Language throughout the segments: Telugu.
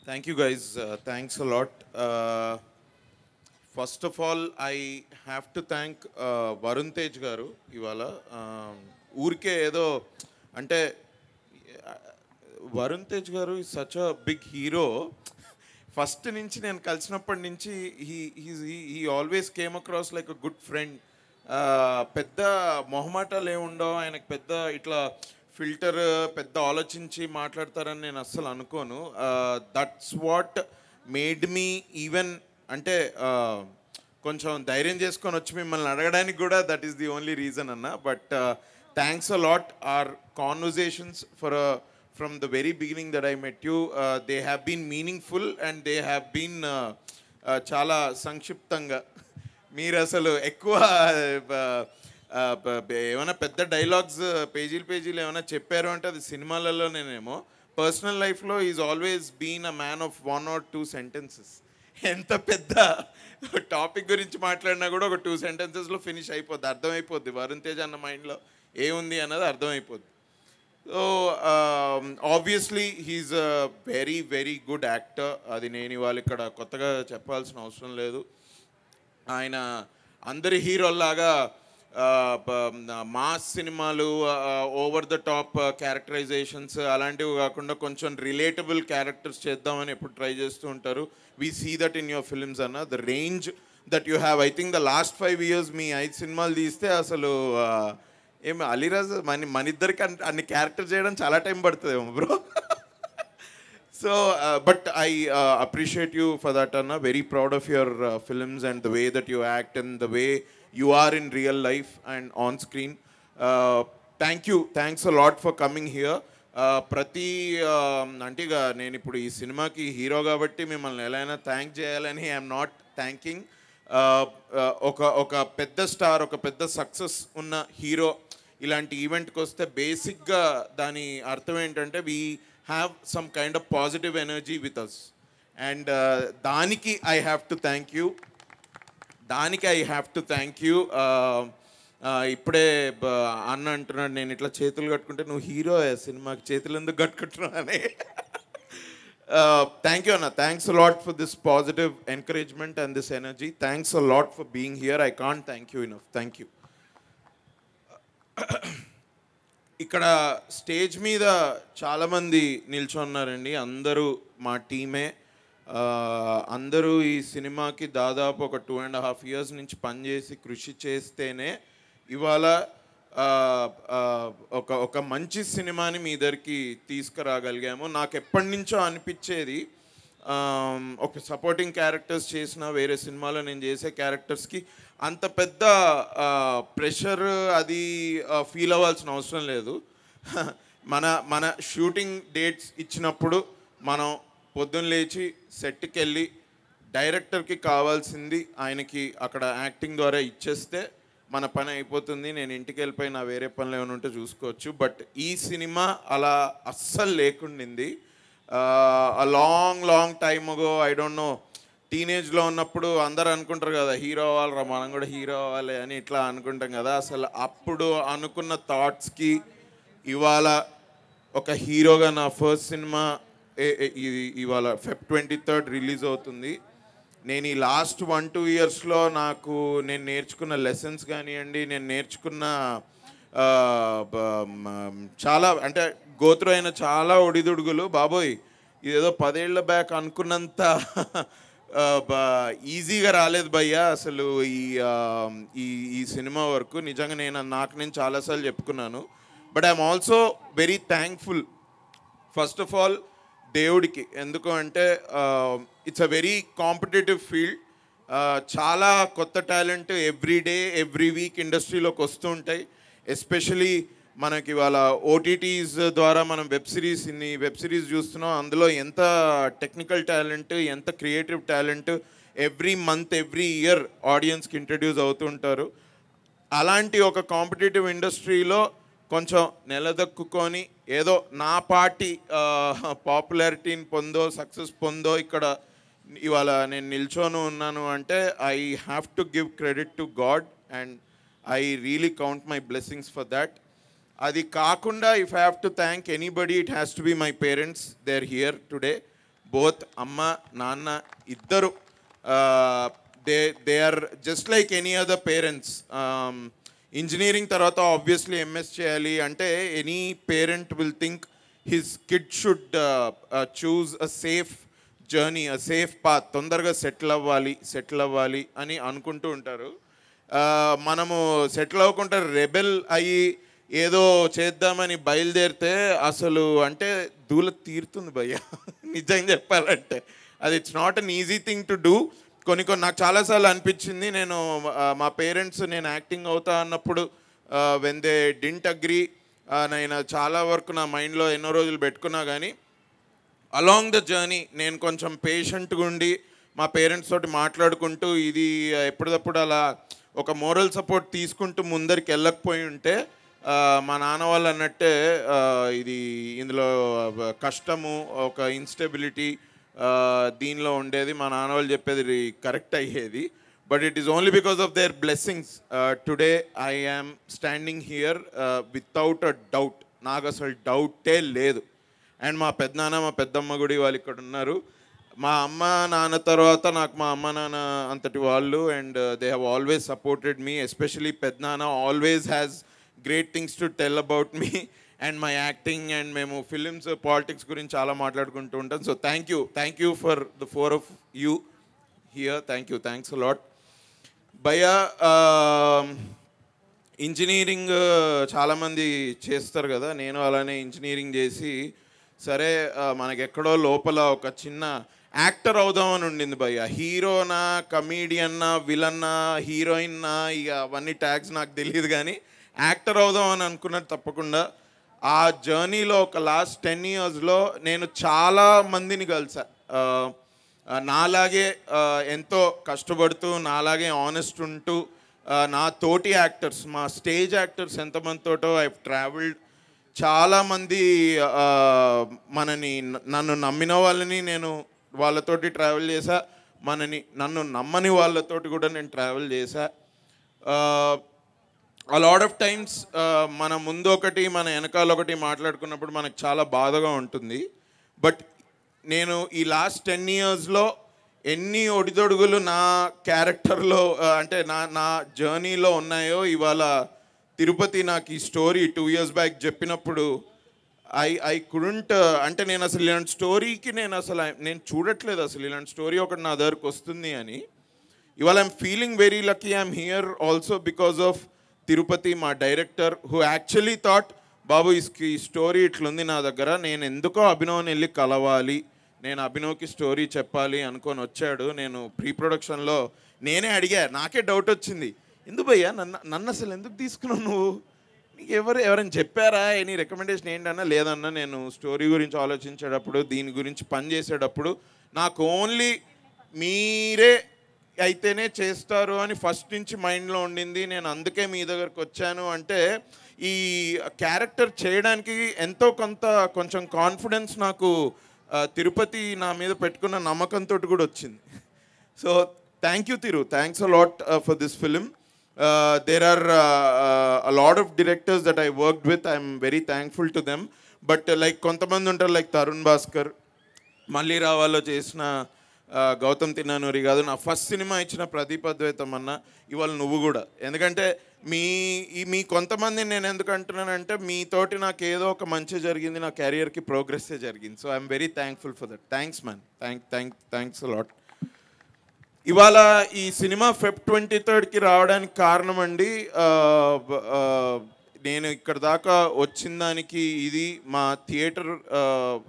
Thank you guys. Thanks a lot. First of all, I have to thank Varun Tej garu ఇవాళ ఊరికే ఏదో అంటే Varun Tej garu is such a big hero. First నుంచి నేను కలిసినప్పటి నుంచి he always came across like a good friend. పెద్ద మొహమాటాలు ఏముండవు ఆయనకు, పెద్ద ఇట్లా ఫిల్టర్ పెద్ద ఆలోచించి మాట్లాడతారని నేను అస్సలు అనుకోను. That's what made me even అంటే కొంచెం ధైర్యం చేసుకొని వచ్చి మిమ్మల్ని అడగడానికి కూడా that is the only reason అన్న. But thanks a lot. Our conversations for from the very beginning that I met you, they have been meaningful and they have been చాలా సంక్షిప్తంగా. మీరు అసలు ఎక్కువ ఏమైనా పెద్ద డైలాగ్స్ పేజీలు ఏమైనా చెప్పారు అంటే అది సినిమాలలోనేమో. పర్సనల్ లైఫ్లో is always been a man of 1 or 2 sentences. ఎంత పెద్ద టాపిక్ గురించి మాట్లాడినా కూడా ఒక 2 sentencesలో ఫినిష్ అయిపోద్ది, అర్థమైపోద్ది వరుణ్ తేజ్ అన్న మైండ్లో ఏముంది అన్నది అర్థమైపోద్ది. So obviously he is a very very good actor. అది నేను ఇవాళ ఇక్కడ కొత్తగా చెప్పాల్సిన అవసరం లేదు. ఆయన అందరి హీరోల్లాగా మాస్ సినిమాలు, ఓవర్ ద టాప్ క్యారెక్టరైజేషన్స్ అలాంటివి కాకుండా కొంచెం రిలేటబుల్ క్యారెక్టర్స్ చేద్దామని ఎప్పుడు ట్రై చేస్తూ ఉంటారు. We see that in your films అన్న. The range that you have, I think the last 5 years మీ 5 సినిమాలు తీస్తే అసలు ఏమి అలీరాజ్ మన ఇద్దరికి అన్ని క్యారెక్టర్ చేయడం చాలా టైం పడుతుందేమో bro. So but I appreciate you for that అన్న. Very proud of your films and the way that you act and the way you are in real life and on screen. Thanks a lot for coming here. ప్రతి అంటే ఇక నేను ఇప్పుడు ఈ సినిమాకి హీరో కాబట్టి మిమ్మల్ని ఎలా అయినా థ్యాంక్ చేయాలని ఐఎమ్ నాట్ థ్యాంకింగ్. ఒక పెద్ద స్టార్, ఒక పెద్ద సక్సెస్ ఉన్న హీరో ఇలాంటి ఈవెంట్కి వస్తే బేసిక్గా దాని అర్థం ఏంటంటే we have some kind of positive energy with us. And దానికి I have to thank you. ఇప్పుడే అన్న అంటున్నాడు నేను ఇట్లా చేతులు కట్టుకుంటే నువ్వు హీరో సినిమాకి చేతులు ఎందుకు కట్టుకుంటున్నావు అని. Thank you, Anna. Thanks a lot for this positive encouragement and this energy. Thanks a lot for being here. I can't thank you enough. Thank you. ఇక్కడ స్టేజ్ మీద చాలామంది నిల్చున్నారండి. అందరూ మా టీమే. అందరూ ఈ సినిమాకి దాదాపు ఒక 2.5 years నుంచి పనిచేసి కృషి చేస్తేనే ఇవాళ ఒక మంచి సినిమాని మీ దగ్గరికి తీసుకురాగలిగాము. నాకు ఎప్పటి నుంచో అనిపించేది ఒక సపోర్టింగ్ క్యారెక్టర్స్ చేసిన వేరే సినిమాలో నేను చేసే క్యారెక్టర్స్కి అంత పెద్ద ప్రెషర్ అది ఫీల్ అవ్వాల్సిన అవసరం లేదు. మన షూటింగ్ డేట్స్ ఇచ్చినప్పుడు మనం పొద్దున్న లేచి సెట్కి వెళ్ళి డైరెక్టర్కి కావాల్సింది ఆయనకి అక్కడ యాక్టింగ్ ద్వారా ఇచ్చేస్తే మన పని అయిపోతుంది. నేను ఇంటికి వెళ్ళిపోయి నా వేరే పనులు ఏమైనా ఉంటే చూసుకోవచ్చు. బట్ ఈ సినిమా అలా అస్సలు లేకుండింది. Long time ago, I don't know, టీనేజ్లో ఉన్నప్పుడు అందరు అనుకుంటారు కదా హీరో అవ్వాలిరా మనం కూడా హీరో అవ్వాలి అని ఇట్లా అనుకుంటాం కదా. అసలు అప్పుడు అనుకున్న థాట్స్కి ఇవాళ ఒక హీరోగా నా ఫస్ట్ సినిమా ఇవాళ Feb 23rd రిలీజ్ అవుతుంది. నేను ఈ లాస్ట్ 1-2 yearsలో నేను నేర్చుకున్న లెసన్స్ కానివ్వండి, నేను నేర్చుకున్న చాలా అంటే గోత్రు అయిన చాలా ఒడిదుడుగులు బాబోయ్ ఇదేదో 10 ఏళ్ల బ్యాక్ అనుకున్నంత ఈజీగా రాలేదు భయ్యా అసలు ఈ సినిమా వరకు. నిజంగా నేను చాలాసార్లు చెప్పుకున్నాను. But I'm also very thankful first of all దేవుడికి. ఎందుకు అంటే it's a very competitive field. చాలా కొత్త talent every day every week ఇండస్ట్రీలోకి వస్తూ ఉంటాయి. ఎస్పెషలీ మనకి ఇవాళ ఓటీటీస్ ద్వారా మనం వెబ్ సిరీస్ చూస్తున్నాం. అందులో ఎంత టెక్నికల్ టాలెంట్, ఎంత creative talent every month every year ఆడియన్స్కి ఇంట్రడ్యూస్ అవుతుంటారు. అలాంటి ఒక కాంపిటేటివ్ ఇండస్ట్రీలో కొంచెం నిలదొక్కుని ఏదో నా పార్టీ పాపులారిటీని సక్సెస్ పొందో ఇక్కడ ఇవాళ నేను నిల్చొని ఉన్నాను అంటే I have to give credit to God and I really count my blessings for that. అది కాకుండా if I have to thank anybody it has to be my parents. They are here today. Both అమ్మ నాన్న ఇద్దరు they are just like any other parents. Engineering తర్వాత ఆబ్వియస్లీ ఎంఎస్ చేయాలి అంటే any parent will think his kid should choose a safe journey, a safe path, తొందరగా సెటిల్ అవ్వాలి అని అనుకుంటూ ఉంటారు. మనము సెటిల్ అవ్వకుండా రెబెల్ అయ్యి ఏదో చేద్దామని బయలుదేరితే అసలు అంటే దూల తీరుతుంది భయ్య. నిజంగా చెప్పాలంటే అది it's not an easy thing to do. కొన్ని నాకు చాలాసార్లు అనిపించింది, నేను మా పేరెంట్స్ నేను యాక్టింగ్ అవుతా అన్నప్పుడు వెన్ దే డింట్ అగ్రీ, నేను చాలా వరకు నా మైండ్లో ఎన్నో రోజులు పెట్టుకున్నా కానీ అలాంగ్ ద జర్నీ నేను కొంచెం పేషెంట్గా ఉండి మా పేరెంట్స్ తోటి మాట్లాడుకుంటూ ఇది ఎప్పటికప్పుడు అలా ఒక మోరల్ సపోర్ట్ తీసుకుంటూ ముందరికి వెళ్ళకపోయి ఉంటే మా నాన్న వాళ్ళు అన్నట్టే ఇది ఇందులో కష్టము, ఒక ఇన్స్టెబిలిటీ దీనిలో ఉండేది. మా నాన్న వాళ్ళు చెప్పేది కరెక్ట్ అయ్యేది. But it is only because of their blessings today I am standing here without a doubt. నాకు అసలు డౌటే లేదు. అండ్ మా పెద్దనాన్న మా పెద్దమ్మ గుడి వాళ్ళు ఇక్కడ ఉన్నారు. మా అమ్మ నాన్న తర్వాత నాకు మా అమ్మ నాన్న అంతటి వాళ్ళు. And they have always supported me, especially పెద్దనాన్న always has great things to tell about me and my acting. And మేము ఫిలిమ్స్ పాలిటిక్స్ గురించి చాలా మాట్లాడుకుంటూ ఉంటాం. So thank you for the four of you here. Thanks a lot భయ్యా. ఇంజనీరింగ్ చాలామంది చేస్తారు కదా, నేను అలానే ఇంజనీరింగ్ చేసి సరే మనకెక్కడో లోపల ఒక చిన్న యాక్టర్ అవుదామని ఉండింది భయ్య. హీరోనా, కమీడియన్నా, విలన్నా, హీరోయిన్నా, ఇక అవన్నీ ట్యాగ్స్ నాకు తెలియదు కానీ యాక్టర్ అవుదామని అనుకున్నది తప్పకుండా. ఆ జర్నీలో ఒక లాస్ట్ 10 yearsలో నేను చాలా మందిని కలిసా, నాలాగే ఎంతో కష్టపడుతూ, నాలాగే ఆనెస్ట్ ఉంటూ, నా తోటి యాక్టర్స్, మా స్టేజ్ యాక్టర్స్ ఎంతమందితోటో ఐ ట్రావెల్డ్. చాలామంది నన్ను నమ్మిన వాళ్ళని నేను వాళ్ళతోటి ట్రావెల్ చేశా, నన్ను నమ్మని వాళ్ళతోటి కూడా నేను ట్రావెల్ చేశా. ఆ లాట్ ఆఫ్ టైమ్స్ మన ముందు ఒకటి మన వెనకాల ఒకటి మాట్లాడుకున్నప్పుడు మనకు చాలా బాధగా ఉంటుంది. బట్ నేను ఈ లాస్ట్ 10 yearsలో ఎన్ని ఒడిదొడుగులు నా క్యారెక్టర్లో అంటే నా జర్నీలో ఉన్నాయో, ఇవాళ తిరుపతి నాకు ఈ స్టోరీ 2 years బ్యాక్ చెప్పినప్పుడు ఐ కుడెంట్, అంటే నేను అసలు ఇలాంటి స్టోరీకి నేను చూడట్లేదు అసలు ఇలాంటి స్టోరీ ఒకటి నా దగ్గరకు వస్తుంది అని. ఇవాళ I'm feeling very lucky I'm here also because of Tirupati, మా డైరెక్టర్, హూ యాక్చువల్లీ థాట్ బాబు ఈ స్టోరీ ఇట్లుంది నా దగ్గర, నేను ఎందుకో అభినవ్ని వెళ్ళి కలవాలి, నేను అభినవ్కి స్టోరీ చెప్పాలి అనుకొని వచ్చాడు. నేను ప్రీ ప్రొడక్షన్లో నేనే అడిగా, నాకే డౌట్ వచ్చింది, ఎందుకు భయ్యా నన్ను అసలు ఎందుకు తీసుకున్నావు నువ్వు, నీకు ఎవరైనా చెప్పారా, ఎనీ రికమెండేషన్ ఏంటన్నా? లేదన్నా, నేను స్టోరీ గురించి ఆలోచించేటప్పుడు, దీని గురించి పని చేసేటప్పుడు నాకు ఓన్లీ మీరే అయితేనే చేస్తారు అని ఫస్ట్ నుంచి మైండ్లో ఉండింది. నేను అందుకే మీ దగ్గరకు వచ్చాను. అంటే ఈ క్యారెక్టర్ చేయడానికి ఎంతో కొంచెం కాన్ఫిడెన్స్ నాకు తిరుపతి నా మీద పెట్టుకున్న నమ్మకంతో కూడా వచ్చింది. So thank you Tiru, thanks a lot for this film. There are a lot of directors that I worked with. I'm very thankful to them. But like కొంతమంది ఉంటారు, లైక్ తరుణ్ భాస్కర్, మళ్ళీ రావాలో చేసిన గౌతమ్ తిన్నానూరి కాదు, నా ఫస్ట్ సినిమా ఇచ్చిన ప్రదీప్ అద్వైతం అన్న, ఇవాళ నువ్వు కూడా. ఎందుకంటే మీ కొంతమంది నేను ఎందుకు అంటున్నానంటే మీతోటి నాకు ఏదో ఒక మంచి జరిగింది, నా కెరియర్కి ప్రోగ్రెస్సే జరిగింది. So I'm very thankful for that. Thanks man, thanks a lot. ఇవాళ ఈ సినిమా Feb 23కి రావడానికి కారణం అండి, నేను ఇక్కడ దాకా వచ్చిన దానికి ఇది మా థియేటర్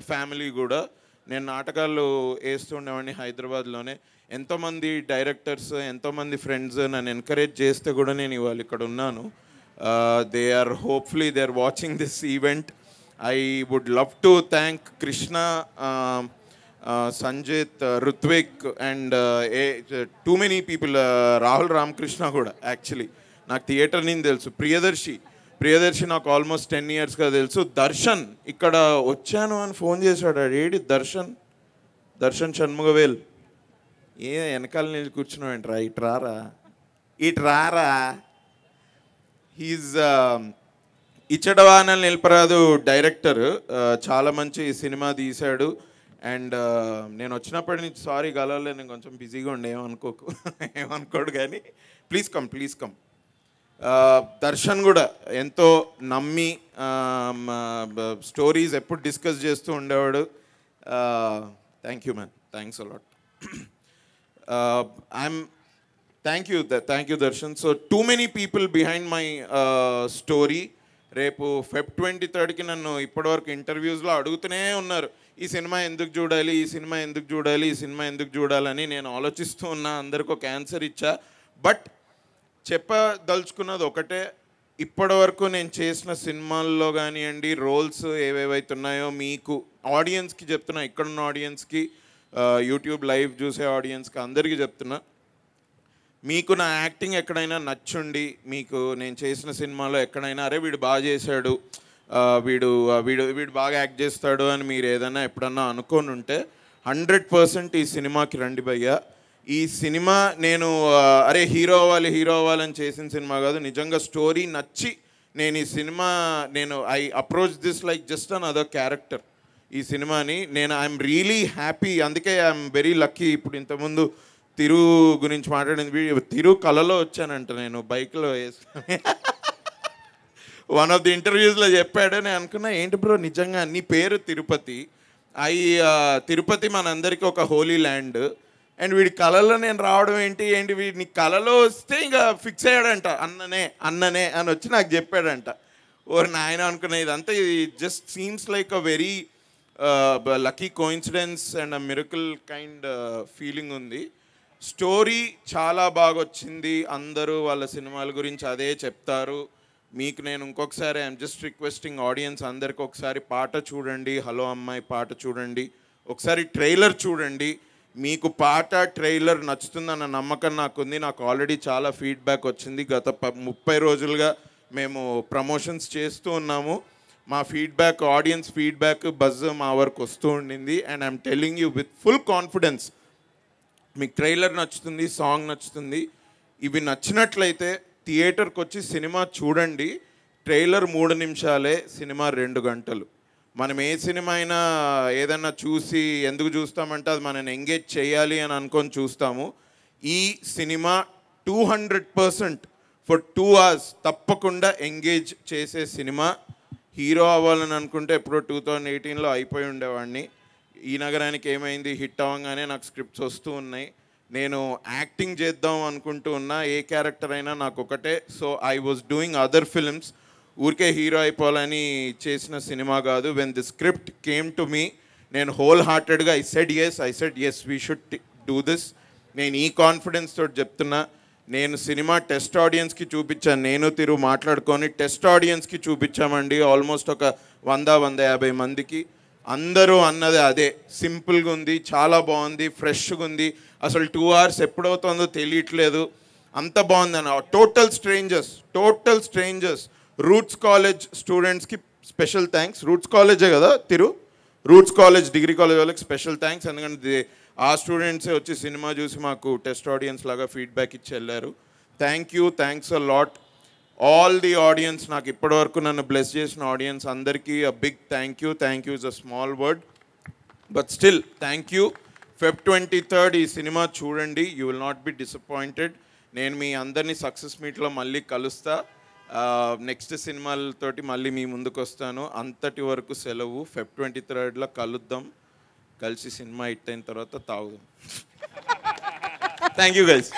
ఫ్యామిలీ కూడా. నేను నాటకాలు వేస్తుండేవాడిని హైదరాబాద్లోనే. ఎంతోమంది డైరెక్టర్స్, ఎంతోమంది ఫ్రెండ్స్ నన్ను ఎంకరేజ్ చేస్తే కూడా నేను ఇవాళ ఇక్కడ ఉన్నాను. They are hopefully they are watching this event. I would love to thank Krishna, Sanjith, Ruthvik and too many people, Rahul Ramakrishna కూడా యాక్చువల్లీ నాకు థియేటర్ నుంచి తెలుసు. ప్రియదర్శి నాకు ఆల్మోస్ట్ 10 yearsగా తెలుసు. దర్శన్ ఇక్కడ వచ్చాను అని ఫోన్ చేశాడు. ఏడి దర్శన్ షణ్ముగవేల్, వెనకాల నిలిచి కూర్చున్నావు, ఇట్రారా. హీజ్ ఇచ్చడవానల్ నిలపరాదు డైరెక్టర్, చాలా మంచి సినిమా తీశాడు. అండ్ నేను వచ్చినప్పటి నుంచి సారీ గలవలే, నేను కొంచెం బిజీగా ఉండే, ఏమనుకోకు ఏమనుకోడు కానీ ప్లీజ్ కమ్. దర్శన్ కూడా ఎంతో నమ్మి స్టోరీస్ ఎప్పుడు డిస్కస్ చేస్తూ ఉండేవాడు. Thank you man, thanks a lot. Thank you Darshan. So two many people behind my story. రేపు Feb 23కి నన్ను ఇప్పటివరకు ఇంటర్వ్యూస్లో అడుగుతూనే ఉన్నారు, ఈ సినిమా ఎందుకు చూడాలని. నేను ఆలోచిస్తూ ఉన్నా, అందరికి ఒక ఆన్సర్ ఇచ్చా. బట్ చెప్పదలుచుకున్నది ఒకటే, ఇప్పటివరకు నేను చేసిన సినిమాల్లో కానివ్వండి, రోల్స్ ఏవేవైతున్నాయో మీకు ఆడియన్స్కి చెప్తున్నా, ఇక్కడున్న ఆడియన్స్కి, యూట్యూబ్ లైవ్ చూసే ఆడియన్స్కి అందరికీ చెప్తున్నా, మీకు నా యాక్టింగ్ ఎక్కడైనా నచ్చుండి, మీకు నేను చేసిన సినిమాలో ఎక్కడైనా అరే వీడు బాగా చేశాడు, వీడు బాగా యాక్ట్ చేస్తాడు అని మీరు ఏదైనా ఎప్పుడన్నా అనుకోని ఉంటే 100% ఈ సినిమాకి రండి భయ్యా. ఈ సినిమా నేను అరే హీరో అవ్వాలని చేసిన సినిమా కాదు. నిజంగా స్టోరీ నచ్చి నేను ఈ cinema I approach this like just an other character. ఈ సినిమాని ఐఎమ్ రియలీ హ్యాపీ. అందుకే ఐఎమ్ వెరీ లక్కీ. ఇప్పుడు ఇంతకుముందు తిరు గురించి మాట్లాడింది, తిరు కళలో వచ్చానంట నేను బైక్లో వేసుకొని. వన్ ఆఫ్ ది ఇంటర్వ్యూస్లో చెప్పాడు. నేను అనుకున్నా ఏంటి బ్రో నిజంగా నీ పేరు తిరుపతి, తిరుపతి మనందరికీ ఒక హోలీ ల్యాండ్, అండ్ వీడి కళలో నేను రావడం ఏంటి వీడిని కళలో వస్తే ఇంకా ఫిక్స్ అయ్యాడంట, అన్ననే అని వచ్చి నాకు చెప్పాడంట. ఓర్ నాయన అనుకున్నా, ఇదంతా ఇది just seems like a very lucky coincidence and a miracle kind feeling ఉంది. స్టోరీ చాలా బాగా వచ్చింది. అందరూ వాళ్ళ సినిమాల గురించి అదే చెప్తారు. మీకు నేను ఇంకొకసారి ఐఎమ్ జస్ట్ రిక్వెస్టింగ్ ఆడియన్స్ అందరికి ఒకసారి పాట చూడండి, హలో అమ్మాయి పాట చూడండి, ఒకసారి ట్రైలర్ చూడండి. మీకు పాట ట్రైలర్ నచ్చుతుందన్న నమ్మకం నాకుంది. నాకు ఆల్రెడీ చాలా ఫీడ్బ్యాక్ వచ్చింది. గత 30 రోజులుగా మేము ప్రమోషన్స్ చేస్తూ ఉన్నాము. మా ఫీడ్బ్యాక్, ఆడియన్స్ ఫీడ్బ్యాక్, బజ్ మా వరకు వస్తూ ఉండింది. And I'm telling you with full confidence, మీకు ట్రైలర్ నచ్చుతుంది, సాంగ్ నచ్చుతుంది. ఇవి నచ్చినట్లయితే థియేటర్కి వచ్చి సినిమా చూడండి. ట్రైలర్ 3 నిమిషాలే, సినిమా 2 గంటలు. మనం ఏ సినిమా అయినా ఏదన్నా చూసి ఎందుకు చూస్తామంటే అది మనని ఎంగేజ్ చేయాలి అని అనుకొని చూస్తాము. ఈ సినిమా 200% ఫర్ 2 hours తప్పకుండా ఎంగేజ్ చేసే సినిమా. హీరో అవ్వాలని అనుకుంటే ఎప్పుడో 2018లో అయిపోయి ఉండేవాడిని. ఈ నగరానికి ఏమైంది హిట్ అవ్వగానే నాకు స్క్రిప్ట్స్ వస్తూ ఉన్నాయి. నేను యాక్టింగ్ చేద్దాం అనుకుంటూ ఉన్నా, ఏ క్యారెక్టర్ అయినా నాకు ఒకటే. So I was doing other films. ఊరికే హీరో అయిపోవాలని చేసిన సినిమా కాదు. When the script came to me, నేను హోల్ హార్టెడ్గా I said yes we should do this. నేను ఈ కాన్ఫిడెన్స్ తోటి చెప్తున్నా. నేను సినిమా టెస్ట్ ఆడియన్స్కి చూపించాను, నేను తిరు మాట్లాడుకొని టెస్ట్ ఆడియన్స్కి చూపించామండి. ఆల్మోస్ట్ ఒక 100-150 మందికి. అందరూ అన్నది అదే, సింపుల్గా ఉంది, చాలా బాగుంది, ఫ్రెష్గా ఉంది, అసలు 2 hours ఎప్పుడవుతుందో తెలియట్లేదు, అంత బాగుంది అన్న. టోటల్ స్ట్రేంజర్స్ రూట్స్ కాలేజ్ స్టూడెంట్స్కి స్పెషల్ థ్యాంక్స్. రూట్స్ కాలేజే కదా తిరు, రూట్స్ కాలేజ్ డిగ్రీ కాలేజ్ వాళ్ళకి స్పెషల్ థ్యాంక్స్. ఎందుకంటే ఆ స్టూడెంట్సే వచ్చి సినిమా చూసి మాకు టెస్ట్ ఆడియన్స్ లాగా ఫీడ్బ్యాక్ ఇచ్చి వెళ్ళారు. Thanks a lot all the audience. నాకు ఇప్పటివరకు నన్ను బ్లెస్ చేసిన ఆడియన్స్ అందరికీ a big thank you is a small word but still thank you. Feb 23 ఈ సినిమా చూడండి, you will not be disappointed. నేను మీ అందరినీ సక్సెస్ మీట్లో మళ్ళీ కలుస్తా. నెక్స్ట్ సినిమాలతోటి మళ్ళీ మీ ముందుకు వస్తాను. అంతటి వరకు సెలవు. Feb 23లో కలుద్దాం, కలిసి సినిమా హిట్ అయిన తర్వాత తాగుదాం. Thank you guys.